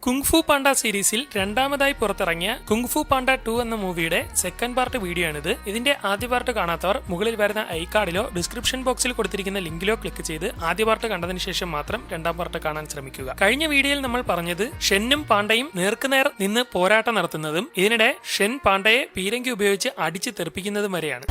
Kung fu Panda സീരീസിൽ രണ്ടാമതായി പുറത്തിറങ്ങിയ കുങ്ഫു പാണ്ട 2 എന്ന മൂവിയുടെ സെക്കൻഡ് പാർട്ട് വീഡിയോ ആണിത്. ഇതിന്റെ ആദ്യ പാർട്ട് കാണാത്തവർ മുകളിൽ വരുന്ന ഐക്കാർഡിലോ ഡിസ്ക്രിപ്ഷൻ ബോക്സിൽ കൊടുത്തിരിക്കുന്ന ലിങ്കിലോ ക്ലിക്ക് ചെയ്ത് ആദ്യ പാർട്ട് കണ്ടതിന് ശേഷം മാത്രം രണ്ടാം പാർട്ട് കാണാൻ ശ്രമിക്കുക. കഴിഞ്ഞ വീഡിയോയിൽ നമ്മൾ പറഞ്ഞത് ഷെന്നും പാണ്ടയും നേർക്കുനേർ നിന്ന് പോരാട്ടം നടത്തുന്നതും ഇതിനിടെ ഷെൻ പാണ്ടയെ പീരങ്കി ഉപയോഗിച്ച് അടിച്ചു തെറിപ്പിക്കുന്നതും വരെയാണ്.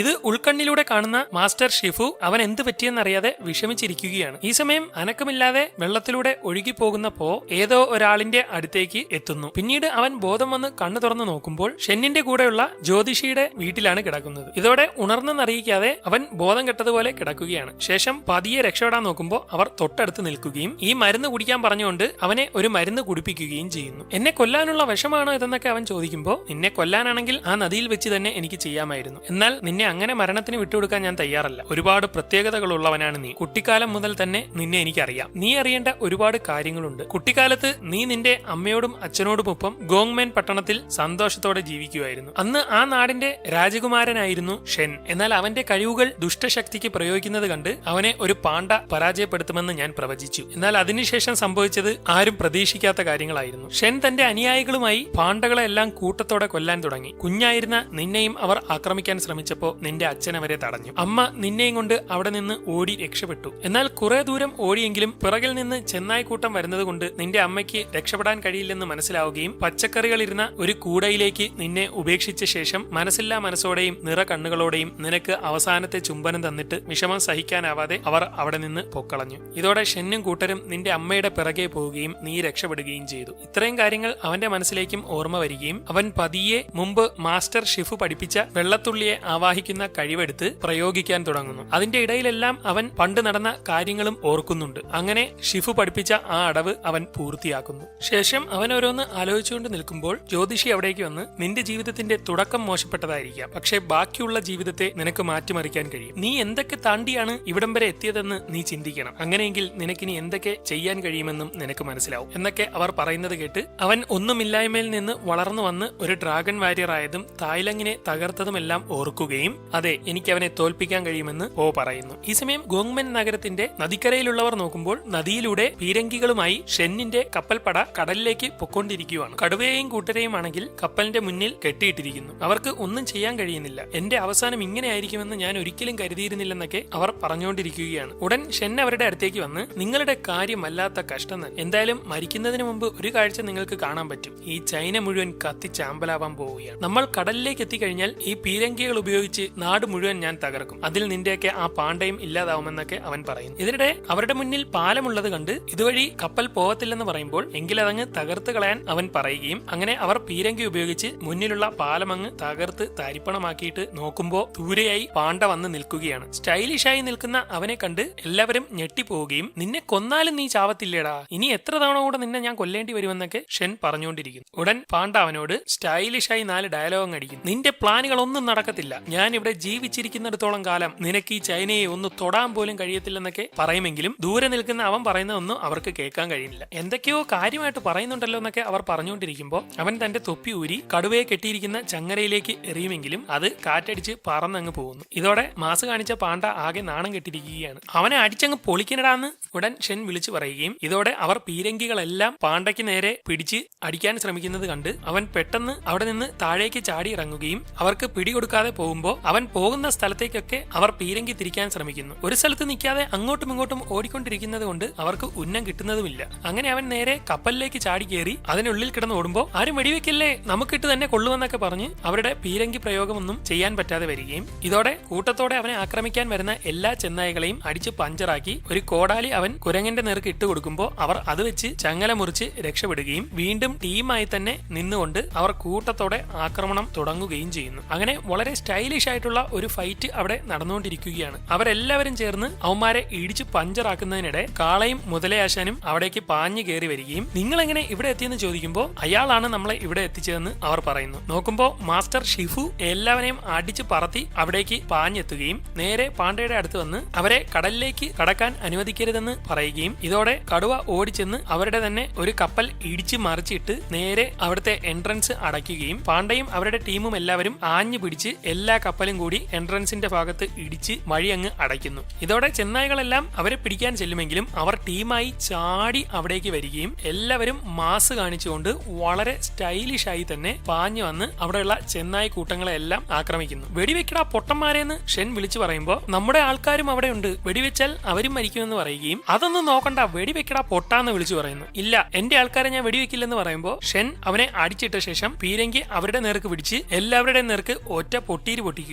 ഇത് ഉൾക്കണ്ണിലൂടെ കാണുന്ന മാസ്റ്റർ ഷിഫു അവൻ എന്ത് പറ്റിയെന്നറിയാതെ വിഷമിച്ചിരിക്കുകയാണ്. ഈ സമയം അനക്കമില്ലാതെ വെള്ളത്തിലൂടെ ഒഴുകിപ്പോകുന്ന പോ ഏതോ ഒരാളിന്റെ അടുത്തേക്ക് എത്തുന്നു. പിന്നീട് അവൻ ബോധം വന്ന് കണ്ണു തുറന്നു നോക്കുമ്പോൾ ഷെന്നിന്റെ കൂടെയുള്ള ജ്യോതിഷിയുടെ വീട്ടിലാണ് കിടക്കുന്നത്. ഇതോടെ ഉണർന്നെന്നറിയിക്കാതെ അവൻ ബോധം കെട്ടതുപോലെ കിടക്കുകയാണ്. ശേഷം പതിയെ രക്ഷപ്പെടാൻ നോക്കുമ്പോൾ അവർ തൊട്ടടുത്ത് നിൽക്കുകയും ഈ മരുന്ന് കുടിക്കാൻ പറഞ്ഞുകൊണ്ട് അവനെ ഒരു മരുന്ന് കുടിപ്പിക്കുകയും ചെയ്യുന്നു. എന്നെ കൊല്ലാനുള്ള വിഷമാണോ ഇതെന്നൊക്കെ അവൻ ചോദിക്കുമ്പോൾ, നിന്നെ കൊല്ലാനാണെങ്കിൽ ആ നദിയിൽ വെച്ച് തന്നെ എനിക്ക് ചെയ്യാമായിരുന്നു, എന്നാൽ നിന്നെ അങ്ങനെ മരണത്തിന് വിട്ടുകൊടുക്കാൻ ഞാൻ തയ്യാറല്ല. ഒരുപാട് പ്രത്യേകതകളുള്ളവനാണ് നീ. കുട്ടിക്കാലം മുതൽ തന്നെ നിന്നെ എനിക്കറിയാം. നീ അറിയേണ്ട ഒരുപാട് കാര്യങ്ങളുണ്ട്. കുട്ടിക്കാലത്ത് നീ നിന്റെ അമ്മയോടും അച്ഛനോടുമൊപ്പം ഗോങ്മേൻ പട്ടണത്തിൽ സന്തോഷത്തോടെ ജീവിക്കുമായിരുന്നു. അന്ന് ആ നാടിന്റെ രാജകുമാരനായിരുന്നു ഷെൻ. എന്നാൽ അവന്റെ കഴിവുകൾ ദുഷ്ടശക്തിക്ക് പ്രയോഗിക്കുന്നത് കണ്ട് അവനെ ഒരു പാണ്ട പരാജയപ്പെടുത്തുമെന്ന് ഞാൻ പ്രവചിച്ചു. എന്നാൽ അതിനുശേഷം സംഭവിച്ചത് ആരും പ്രതീക്ഷിക്കാത്ത കാര്യങ്ങളായിരുന്നു. ഷെൻ തന്റെ അനുയായികളുമായി പാണ്ടകളെ എല്ലാം കൂട്ടത്തോടെ കൊല്ലാൻ തുടങ്ങി. കുഞ്ഞായിരുന്ന നിന്നെയും അവർ ആക്രമിക്കാൻ ശ്രമിച്ചപ്പോൾ നിന്റെ അച്ഛൻ അവരെ തടഞ്ഞു. അമ്മ നിന്നെയും കൊണ്ട് അവിടെ നിന്ന് ഓടി രക്ഷപ്പെട്ടു. എന്നാൽ കുറെ ദൂരം ഓടിയെങ്കിലും പിറകിൽ നിന്ന് ചെന്നായ്ക്കൂട്ടം വരുന്നത് കൊണ്ട് നിന്റെ അമ്മയ്ക്ക് രക്ഷപ്പെടാൻ കഴിയില്ലെന്ന് മനസ്സിലാവുകയും പച്ചക്കറികൾ ഇരുന്ന ഒരു കൂടയിലേക്ക് നിന്നെ ഉപേക്ഷിച്ച ശേഷം മനസ്സില്ലാ മനസ്സോടെയും നിറ കണ്ണുകളോടെയും നിനക്ക് അവസാനത്തെ ചുംബനം തന്നിട്ട് വിഷമം സഹിക്കാനാവാതെ അവർ അവിടെ നിന്ന് പൊക്കളഞ്ഞു. ഇതോടെ ഷെന്നും കൂട്ടരും നിന്റെ അമ്മയുടെ പിറകെ പോവുകയും നീ രക്ഷപ്പെടുകയും ചെയ്തു. ഇത്രയും കാര്യങ്ങൾ അവന്റെ മനസ്സിലേക്കും ഓർമ്മ വരികയും അവൻ പതിയെ മുമ്പ് മാസ്റ്റർ ഷിഫു പഠിപ്പിച്ച വെള്ളത്തുള്ളിയെ ആവാഹിക്കുന്ന കഴിവെടുത്ത് പ്രയോഗിക്കാൻ തുടങ്ങുന്നു. അതിന്റെ ഇടയിലെല്ലാം അവൻ പണ്ട് നടന്ന കാര്യങ്ങളും ഓർക്കുന്നുണ്ട്. അങ്ങനെ ഷിഫു പഠിപ്പിച്ച ആ അടവ് അവൻ പൂർത്തിയാക്കുന്നു. ശേഷം അവൻ ഓരോന്ന് ആലോചിച്ചുകൊണ്ട് നിൽക്കുമ്പോൾ ജ്യോതിഷി അവിടേക്ക് വന്ന്, നിന്റെ ജീവിതത്തിന്റെ തുടക്കം മോശപ്പെട്ടതായിരിക്കാം, പക്ഷേ ബാക്കിയുള്ള ജീവിതത്തെ നിനക്ക് മാറ്റിമറിക്കാൻ കഴിയും. നീ എന്തൊക്കെ താണ്ടിയാണ് ഇവിടം വരെ എത്തിയതെന്ന് നീ ചിന്തിക്കണം. അങ്ങനെയെങ്കിൽ നിനക്കിനി എന്തൊക്കെ ചെയ്യാൻ കഴിയുമെന്നും നിനക്ക് മനസ്സിലാവും എന്നൊക്കെ അവർ പറയുന്നത് കേട്ട് അവൻ ഒന്നുമില്ലായ്മയിൽ നിന്ന് വളർന്നു വന്ന് ഒരു ഡ്രാഗൺ വാരിയർ ആയതും തായ്ലങ്ങിനെ തകർത്തതുമെല്ലാം ഓർക്കുകയും അതെ, എനിക്ക് അവനെ തോൽപ്പിക്കാൻ കഴിയുമെന്ന് ഓ പറയുന്നു. ഈ സമയം ഗോങ്മെൻ നഗരത്തിന്റെ നദിക്കരയിലുള്ളവർ നോക്കുമ്പോൾ നദിയിലൂടെ പീരങ്കികളുമായി ഷെന്നിന്റെ കപ്പൽപ്പട കടലിലേക്ക് പൊക്കൊണ്ടിരിക്കുകയാണ്. കടുവയെയും കൂട്ടരെയും ആണെങ്കിൽ കപ്പലിന്റെ മുന്നിൽ കെട്ടിയിട്ടിരിക്കുന്നു. അവർക്ക് ഒന്നും ചെയ്യാൻ കഴിയുന്നില്ല. എന്റെ അവസാനം ഇങ്ങനെ ആയിരിക്കുമെന്ന് ഞാൻ ഒരിക്കലും കരുതിയിരുന്നില്ലെന്നൊക്കെ അവർ പറഞ്ഞുകൊണ്ടിരിക്കുകയാണ്. ഉടൻ ഷെൻ അവരുടെ അടുത്തേക്ക് വന്ന്, നിങ്ങളുടെ കാര്യം വല്ലാത്ത കഷ്ടം തന്നെ. എന്തായാലും മരിക്കുന്നതിന് മുമ്പ് ഒരു കാഴ്ച നിങ്ങൾക്ക് കാണാൻ പറ്റും. ഈ ചൈന മുഴുവൻ കത്തിച്ചാമ്പലാവാൻ പോവുകയാണ്. നമ്മൾ കടലിലേക്ക് എത്തിക്കഴിഞ്ഞാൽ ഈ പീരങ്കികൾ ഉപയോഗിച്ച് നാട് മുഴുവൻ ഞാൻ തകർക്കും. അതിൽ നിന്റെയൊക്കെ ആ പാണ്ടയും ഇല്ലാതാവുമെന്നൊക്കെ അവൻ പറയുന്നു. ഇതിനിടെ അവരുടെ മുന്നിൽ പാലമുള്ളത് കണ്ട് ഇതുവഴി കപ്പൽ പോകത്തില്ലെന്ന് പറയുമ്പോൾ എങ്കിൽ അതങ്ങ് തകർത്ത് കളയാൻ അവൻ പറയുകയും അങ്ങനെ അവർ പീരങ്കി ഉപയോഗിച്ച് മുന്നിലുള്ള പാലമങ്ങ് തകർത്ത് തരിപ്പണമാക്കിയിട്ട് നോക്കുമ്പോൾ ദൂരെയായി പാണ്ട വന്ന് നിൽക്കുകയാണ്. സ്റ്റൈലിഷായി നിൽക്കുന്ന അവനെ കണ്ട് എല്ലാവരും ഞെട്ടിപ്പോവുകയും, നിന്നെ കൊന്നാലും നീ ചാവത്തില്ലേടാ, ഇനി എത്ര തവണ കൂടെ നിന്നെ ഞാൻ കൊല്ലേണ്ടി വരുമെന്നൊക്കെ ഷെൻ പറഞ്ഞുകൊണ്ടിരിക്കുന്നു. ഉടൻ പാണ്ട അവനോട് സ്റ്റൈലിഷായി 4 ഡയലോഗ് അടിക്കുന്നു. നിന്റെ പ്ലാനുകൾ ഒന്നും നടക്കത്തില്ല, ഞാൻ ഇവിടെ ജീവിച്ചിരിക്കുന്നിടത്തോളം കാലം നിനക്ക് ഈ ചൈനയെ ഒന്ന് തൊടാൻ പോലും കഴിയത്തില്ലെന്നൊക്കെ പറയുമെങ്കിലും ദൂരെ നിൽക്കുന്ന അവൻ പറയുന്നതൊന്നും അവർക്ക് കേൾക്കാൻ കഴിയില്ല. എന്തൊക്കെയോ കാര്യമായിട്ട് പറയുന്നുണ്ടല്ലോ എന്നൊക്കെ അവർ പറഞ്ഞുകൊണ്ടിരിക്കുമ്പോൾ അവൻ തന്റെ തൊപ്പി ഊരി കടുവയെ കെട്ടിയിരിക്കുന്ന ചങ്ങരയിലേക്ക് എറിയുമെങ്കിലും അത് കാറ്റടിച്ച് പറന്നങ്ങ് പോകുന്നു. ഇതോടെ മാസ് കാണിച്ച പാണ്ട ആകെ നാണം കെട്ടിരിക്കുകയാണ്. അവനെ അടിച്ചങ്ങ് പൊളിക്കണടാന്ന് ഉടൻ ഷെൻ വിളിച്ചു പറയുകയും ഇതോടെ അവർ പീരങ്കികളെല്ലാം പാണ്ടയ്ക്ക് നേരെ പിടിച്ച് അടിക്കാൻ ശ്രമിക്കുന്നത് കണ്ട് അവൻ പെട്ടെന്ന് അവിടെ നിന്ന് താഴേക്ക് ചാടി ഇറങ്ങുകയും അവർക്ക് പിടികൊടുക്കാതെ പോകുമ്പോൾ അവൻ പോകുന്ന സ്ഥലത്തേക്കൊക്കെ അവർ പീരങ്കി തിരിക്കാൻ ശ്രമിക്കുന്നു. ഒരു സ്ഥലത്ത് നിൽക്കാതെ അങ്ങോട്ടും ഇങ്ങോട്ടും ഓടിക്കൊണ്ടിരിക്കുന്നത് കൊണ്ട് അവർക്ക് ഉന്നം കിട്ടുന്നതുമില്ല. അങ്ങനെ അവൻ നേരെ കപ്പലിലേക്ക് ചാടി കയറി അതിനുള്ളിൽ കിടന്ന് ഓടുമ്പോൾ ആരും വെടിവെക്കല്ലേ, നമുക്കിട്ട് തന്നെ കൊള്ളുമെന്നൊക്കെ പറഞ്ഞ് അവരുടെ പീരങ്കി പ്രയോഗമൊന്നും ചെയ്യാൻ പറ്റാതെ വരികയും ഇതോടെ കൂട്ടത്തോടെ അവനെ ആക്രമിക്കാൻ വരുന്ന എല്ലാ ചെന്നായികളെയും അടിച്ച് പഞ്ചറാക്കി ഒരു കോടാലി അവൻ കുരങ്ങന്റെ നേർക്ക് ഇട്ട് കൊടുക്കുമ്പോൾ അവർ അത് വെച്ച് ചങ്ങല മുറിച്ച് രക്ഷപ്പെടുകയും വീണ്ടും ടീമായി തന്നെ നിന്നുകൊണ്ട് അവർ കൂട്ടത്തോടെ ആക്രമണം തുടങ്ങുകയും ചെയ്യുന്നു. അങ്ങനെ വളരെ സ്റ്റൈലിഷ് ആയിട്ടുള്ള ഒരു ഫൈറ്റ് അവിടെ നടന്നുകൊണ്ടിരിക്കുകയാണ്. അവരെല്ലാവരും ചേർന്ന് അവന്മാരെ ഇടിച്ച് പഞ്ചറാക്കുന്നതിനിടെ കാളയും മുതലയാശാനും അവിടേക്ക് പാഞ്ഞു കയറി വരികയും നിങ്ങൾ എങ്ങനെ ഇവിടെ എത്തിയെന്ന് ചോദിക്കുമ്പോൾ അയാളാണ് നമ്മളെ ഇവിടെ എത്തിച്ചതെന്ന് അവർ പറയുന്നു. നോക്കുമ്പോൾ മാസ്റ്റർ ഷിഫു എല്ലാവരെയും അടിച്ച് പറത്തി അവിടേക്ക് പാഞ്ഞെത്തുകയും നേരെ പാണ്ഡയുടെ അടുത്ത് വന്ന് അവരെ കടലിലേക്ക് കടക്കാൻ അനുവദിക്കരുതെന്ന് പറയുകയും ഇതോടെ കടുവ ഓടിച്ചെന്ന് അവരുടെ തന്നെ ഒരു കപ്പൽ ഇടിച്ച് മറിച്ചിട്ട് നേരെ അവിടുത്തെ എൻട്രൻസ് അടയ്ക്കുകയും പാണ്ഡയും അവരുടെ ടീമും എല്ലാവരും ആഞ്ഞു പിടിച്ച് എല്ലാ കപ്പലും കൂടി എൻട്രൻസിന്റെ ഭാഗത്ത് ഇടിച്ച് വഴി അങ്ങ് അടയ്ക്കുന്നു. ഇതോടെ ചെന്നായ്കളെല്ലാം അവരെ പിടിക്കാൻ ചെല്ലുമെങ്കിലും അവർ ടീമായി ചാടി അവിടേക്ക് വരികയും എല്ലാവരും മാസ് കാണിച്ചുകൊണ്ട് വളരെ സ്റ്റൈലിഷ് ആയി തന്നെ പാഞ്ഞു വന്ന് അവിടെയുള്ള ചെന്നായി കൂട്ടങ്ങളെ എല്ലാം ആക്രമിക്കുന്നു. വെടിവെക്കടാ പൊട്ടന്മാരെന്ന് ഷെൻ വിളിച്ചു പറയുമ്പോൾ നമ്മുടെ ആൾക്കാരും അവിടെ ഉണ്ട്, വെടിവെച്ചാൽ അവരും മരിക്കുമെന്ന് പറയുകയും അതൊന്നും നോക്കണ്ട വെടിവെക്കടാ പൊട്ടാന്ന് വിളിച്ചു പറയുന്നു. ഇല്ല എന്റെ ആൾക്കാരെ ഞാൻ വെടിവെക്കില്ലെന്ന് പറയുമ്പോൾ ഷെൻ അവനെ അടിച്ചിട്ട ശേഷം പീരങ്കി അവരുടെ നേർക്ക് പിടിച്ച് എല്ലാവരുടെ നേർക്ക് ഒറ്റ പൊട്ടീര് പൊട്ടിക്കുകയും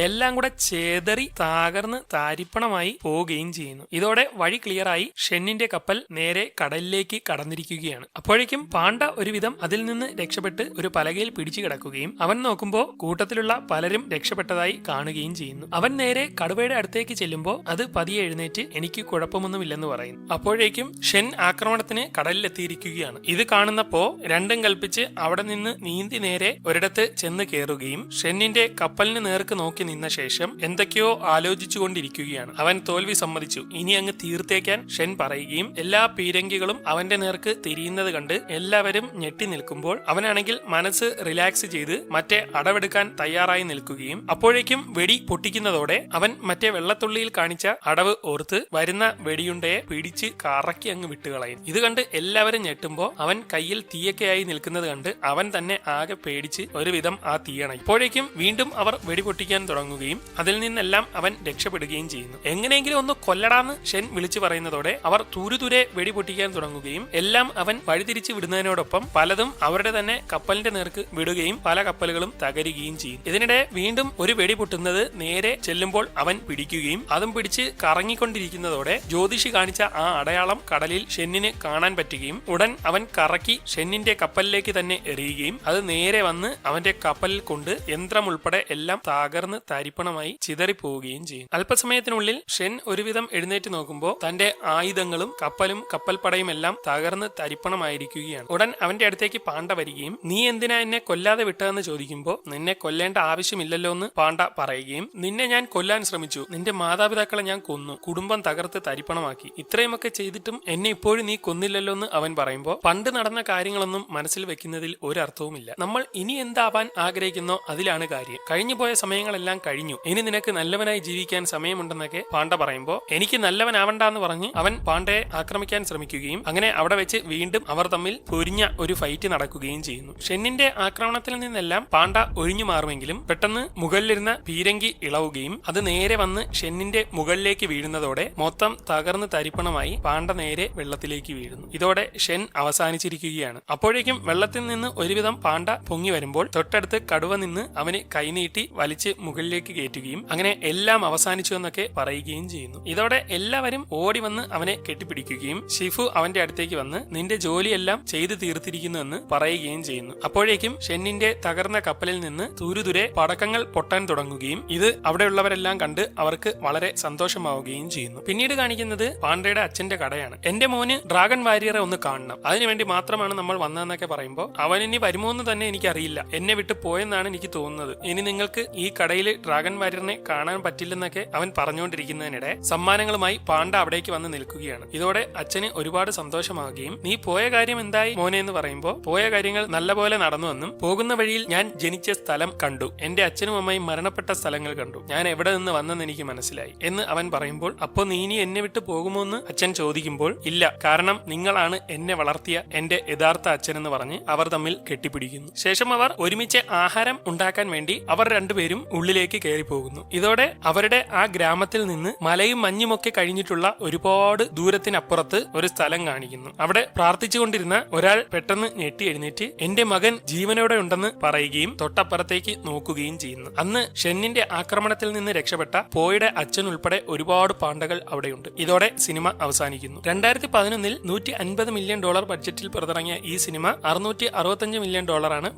എല്ലാം കൂടെ ചേതറി തകർന്ന് താരിപ്പണമായി പോവുകയും ചെയ്യുന്നു. ഇതോടെ വഴി ക്ലിയറായി ഷെന്നിന്റെ കപ്പൽ നേരെ കടലിലേക്ക് കടന്നിരിക്കുകയാണ്. അപ്പോഴേക്കും പാണ്ഡ ഒരുവിധം അതിൽ നിന്ന് രക്ഷപ്പെട്ട് ഒരു പലകയിൽ പിടിച്ചു കിടക്കുകയും അവൻ നോക്കുമ്പോൾ കൂട്ടത്തിലുള്ള പലരും രക്ഷപ്പെട്ടതായി കാണുകയും ചെയ്യുന്നു. അവൻ നേരെ കടുവയുടെ അടുത്തേക്ക് ചെല്ലുമ്പോൾ അത് പതിയെ എഴുന്നേറ്റ് എനിക്ക് കുഴപ്പമൊന്നുമില്ലെന്ന് പറയുന്നു. അപ്പോഴേക്കും ഷെൻ ആക്രമണത്തിന് കടലിലെത്തിയിരിക്കുകയാണ്. ഇത് കാണുന്നപ്പോ രണ്ടും കൽപ്പിച്ച് അവിടെ നിന്ന് നീന്തി നേരെ ഒരിടത്ത് ചെന്ന് കയറുകയും ഷെന്നിന്റെ കപ്പലിന് നേർക്ക് നോക്കി നിന്ന ശേഷം എന്തൊക്കെയോ ആലോചിച്ചുകൊണ്ടിരിക്കുകയാണ്. അവൻ തോൽവി സമ്മതിച്ചു. ഇനി അങ്ങ് തീർത്തേക്കാൻ ഷെൻ പറയുകയും എല്ലാ പീരങ്കികളും അവന്റെ നേർക്ക് തിരിയുന്നത് കണ്ട് എല്ലാവരും ഞെട്ടി നിൽക്കുമ്പോൾ അവനാണെങ്കിൽ മനസ്സ് റിലാക്സ് ചെയ്ത് മറ്റേ അടവെടുക്കാൻ തയ്യാറായി നിൽക്കുകയും അപ്പോഴേക്കും വെടി പൊട്ടിക്കുന്നതോടെ അവൻ മറ്റേ വെള്ളത്തുള്ളിയിൽ കാണിച്ച അടവ് ഓർത്ത് വരുന്ന വെടിയുണ്ടയെ പിടിച്ച് കറക്കി അങ്ങ് വിട്ടുകളയും. ഇത് കണ്ട് എല്ലാവരും ഞെട്ടുമ്പോ അവൻ കയ്യിൽ തീയൊക്കെയായി നിൽക്കുന്നത് കണ്ട് അവൻ തന്നെ ആകെ പേടിച്ച് ഒരുവിധം ആ തീയണയും. ഇപ്പോഴേക്കും വീണ്ടും അവർ വെടിപൊട്ടിക്കാൻ തുടങ്ങുകയും അതിൽ നിന്നെല്ലാം അവൻ രക്ഷപ്പെടുകയും ചെയ്യുന്നു. എങ്ങനെയെങ്കിലും ഒന്ന് കൊല്ലടാന്ന് ഷെൻ വിളിച്ചു പറയുന്നതോടെ അവർ തുരുതുരെ വെടിപൊട്ടിക്കാൻ തുടങ്ങുകയും എല്ലാം അവൻ വഴിതിരിച്ചു വിടുന്നതിനോടൊപ്പം പലതും അവരുടെ തന്നെ കപ്പലിന്റെ നേർക്ക് വിടുകയും പല കപ്പലുകളും തകരുകയും ചെയ്യും. ഇതിനിടെ വീണ്ടും ഒരു വെടി പൊട്ടുന്നത് നേരെ ചെല്ലുമ്പോൾ അവൻ പിടിക്കുകയും അതും പിടിച്ച് കറങ്ങിക്കൊണ്ടിരിക്കുന്നതോടെ ജ്യോതിഷി കാണിച്ച ആ അടയാളം കടലിൽ ഷെന്നിന് കാണാൻ പറ്റുകയും ഉടൻ അവൻ കറക്കി ഷെന്നിന്റെ കപ്പലിലേക്ക് തന്നെ എറിയുകയും അത് നേരെ വന്ന് അവന്റെ കപ്പലിൽ കൊണ്ട് യന്ത്രം ഉൾപ്പെടെ എല്ലാം തകർന്ന് തരിപ്പണമായി ചിതറിപ്പോവുകയും ചെയ്യും. അല്പസമയത്തിനുള്ളിൽ ഷെൻ ഒരുവിധം എഴുന്നേറ്റ് നോക്കുമ്പോൾ തന്റെ ആയുധങ്ങളും കപ്പലും കപ്പൽപ്പടയും എല്ലാം തകർന്ന് തരിപ്പണമായിരിക്കുകയാണ്. ഉടൻ അവന്റെ അടുത്തേക്ക് പാണ്ഡ വരികയും നീ എന്തിനാ എന്നെ കൊല്ലാതെ വിട്ടതെന്ന് ചോദിക്കുമ്പോൾ നിന്നെ കൊല്ലേണ്ട ആവശ്യമില്ലല്ലോ എന്ന് പാണ്ഡ പറയുകയും നിന്നെ ഞാൻ കൊല്ലാൻ ശ്രമിച്ചു, നിന്റെ മാതാപിതാക്കളെ ഞാൻ കൊന്നു, കുടുംബം തകർത്ത് തരിപ്പണമാക്കി, ഇത്രയുമൊക്കെ ചെയ്തിട്ടും എന്നെ ഇപ്പോഴും നീ കൊന്നില്ലല്ലോ എന്ന് അവൻ പറയുമ്പോൾ പണ്ട് നടന്ന കാര്യങ്ങളൊന്നും മനസ്സിൽ വെക്കുന്നതിൽ ഒരർത്ഥവുമില്ല. നമ്മൾ ഇനി എന്താവാൻ ആഗ്രഹിക്കുന്നോ അതിലാണ് കാര്യം. കഴിഞ്ഞുപോയ സമയങ്ങളെല്ലാം കഴിഞ്ഞു, ഇനി നിനക്ക് നല്ലവനായി ജീവിക്കാൻ സമയമുണ്ടെന്നൊക്കെ പാണ്ഡ പറയുമ്പോൾ എനിക്ക് നല്ലവനാവണ്ടെന്ന് പറഞ്ഞ് അവൻ പാണ്ഡയെ ആക്രമിക്കാൻ ശ്രമിക്കുകയും അങ്ങനെ അവിടെ വെച്ച് വീണ്ടും അവർ തമ്മിൽ പൊരിഞ്ഞ ഒരു ഫൈറ്റ് നടക്കുകയും ചെയ്യുന്നു. ഷെന്നിന്റെ ആക്രമണത്തിൽ നിന്നെല്ലാം പാണ്ഡ ഒഴിഞ്ഞു മാറുമെങ്കിലും പെട്ടെന്ന് മുകളിലിരുന്ന പീരങ്കി ഇളവുകയും അത് നേരെ വന്ന് ഷെന്നിന്റെ മുകളിലേക്ക് വീഴുന്നതോടെ മൊത്തം തകർന്ന് തരിപ്പണമായി പാണ്ഡ നേരെ വെള്ളത്തിലേക്ക് വീഴുന്നു. ഇതോടെ ഷെൻ അവസാനിച്ചിരിക്കുകയാണ്. അപ്പോഴേക്കും വെള്ളത്തിൽ നിന്ന് ഒരുവിധം പാണ്ഡ പൊങ്ങി വരുമ്പോൾ തൊട്ടടുത്ത് കടുവ നിന്ന് അവന് കൈനീട്ടി വലിച്ച് മുകളിലേക്ക് കയറ്റുകയും അങ്ങനെ എല്ലാം അവസാനിച്ചു എന്നൊക്കെ പറയുകയും ചെയ്യുന്നു. ഇതോടെ എല്ലാവരും ഓടി വന്ന് അവനെ കെട്ടിപ്പിടിക്കുകയും ഷിഫു അവന്റെ അടുത്തേക്ക് വന്ന് നിന്റെ ജോലിയെല്ലാം ചെയ്തു തീർത്തിരിക്കുന്നു എന്ന് പറയുകയും ചെയ്യുന്നു. അപ്പോഴേക്കും ഷെന്നിന്റെ തകർന്ന കപ്പലിൽ നിന്ന് തുരുതുരെ പടക്കങ്ങൾ പൊട്ടാൻ തുടങ്ങുകയും ഇത് അവിടെയുള്ളവരെല്ലാം കണ്ട് അവർക്ക് വളരെ സന്തോഷമാവുകയും ചെയ്യുന്നു. പിന്നീട് കാണിക്കുന്നത് പാണ്ഡയുടെ അച്ഛന്റെ കടയാണ്. എന്റെ മോന് ഡ്രാഗൺ വാരിയറെ ഒന്ന് കാണണം, അതിനുവേണ്ടി മാത്രമാണ് നമ്മൾ വന്നതെന്നൊക്കെ പറയുമ്പോൾ അവൻ ഇനി വരുമോ എന്ന് തന്നെ എനിക്കറിയില്ല, എന്നെ വിട്ട് പോയെന്നാണ് എനിക്ക് തോന്നുന്നത്, ഇനി നിങ്ങൾക്ക് ഈ കടയിൽ ഡ്രാഗൺ വാരിയറിനെ കാണാൻ പറ്റില്ലെന്നൊക്കെ അവൻ പറഞ്ഞുകൊണ്ടിരിക്കുന്നതിനിടെ സമ്മാനങ്ങളുമായി പാണ്ഡ അവിടേക്ക് വന്ന് നിൽക്കുകയാണ്. ഇതോടെ അച്ഛന് ഒരുപാട് സന്തോഷമാവുകയും നീ പോയ കാര്യം എന്തായി മോനെ എന്ന് പറയുമ്പോൾ പോയ കാര്യങ്ങൾ നല്ലപോലെ നടന്നുവെന്നും പോകുന്ന വഴിയിൽ ഞാൻ ജനിച്ച സ്ഥലം കണ്ടു, എന്റെ അച്ഛനും അമ്മയും മരണപ്പെട്ട സ്ഥലങ്ങൾ കണ്ടു, ഞാൻ എവിടെ നിന്ന് വന്നെന്ന് എനിക്ക് മനസ്സിലായി എന്ന് അവൻ പറയുമ്പോൾ അപ്പോ നീ ഇനി എന്നെ വിട്ട് പോകുമോ എന്ന് അച്ഛൻ ചോദിക്കുമ്പോൾ ഇല്ല, കാരണം നിങ്ങളാണ് എന്നെ വളർത്തിയ എന്റെ യഥാർത്ഥ അച്ഛൻ എന്ന് പറഞ്ഞ് അവർ തമ്മിൽ കെട്ടിപ്പിടിക്കുന്നു. ശേഷം അവർ ഒരുമിച്ച് ആഹാരം ഉണ്ടാക്കാൻ വേണ്ടി അവർ രണ്ടുപേരും ഉള്ളിലേക്ക് കയറി പോകുന്നു. ഇതോടെ അവരുടെ ആ ഗ്രാമത്തിൽ നിന്ന് മലയും മഞ്ഞുമൊക്കെ കഴിഞ്ഞിട്ടുള്ള ഒരുപാട് ദൂരത്തിനപ്പുറത്ത് ഒരു സ്ഥലം കാണിക്കുന്നു. അവിടെ പ്രാർത്ഥിച്ചുകൊണ്ടിരുന്ന ഒരാൾ പെട്ടെന്ന് ഞെട്ടി എഴുന്നേറ്റ് എന്റെ മകൻ ജീവനോടെ ഉണ്ടെന്ന് പറയുകയും തൊട്ടപ്പുറത്തേക്ക് നോക്കുകയും ചെയ്യുന്നു. അന്ന് ഷെന്നിന്റെ ആക്രമണത്തിൽ നിന്ന് രക്ഷപ്പെട്ട പോയുടെ അച്ഛൻ ഉൾപ്പെടെ ഒരുപാട് പാണ്ഡകൾ അവിടെയുണ്ട്. ഇതോടെ സിനിമ അവസാനിക്കുന്നു. 2011 $150 മില്യൺ ബഡ്ജറ്റിൽ പുറത്തിറങ്ങിയ ഈ cinema $665 million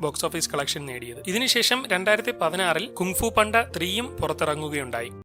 box office collection നേടിയത്. ഇതിനുശേഷം 2016 കുങ്ഫു പാണ്ട 3യും പുറത്തിറങ്ങുകയുണ്ടായി.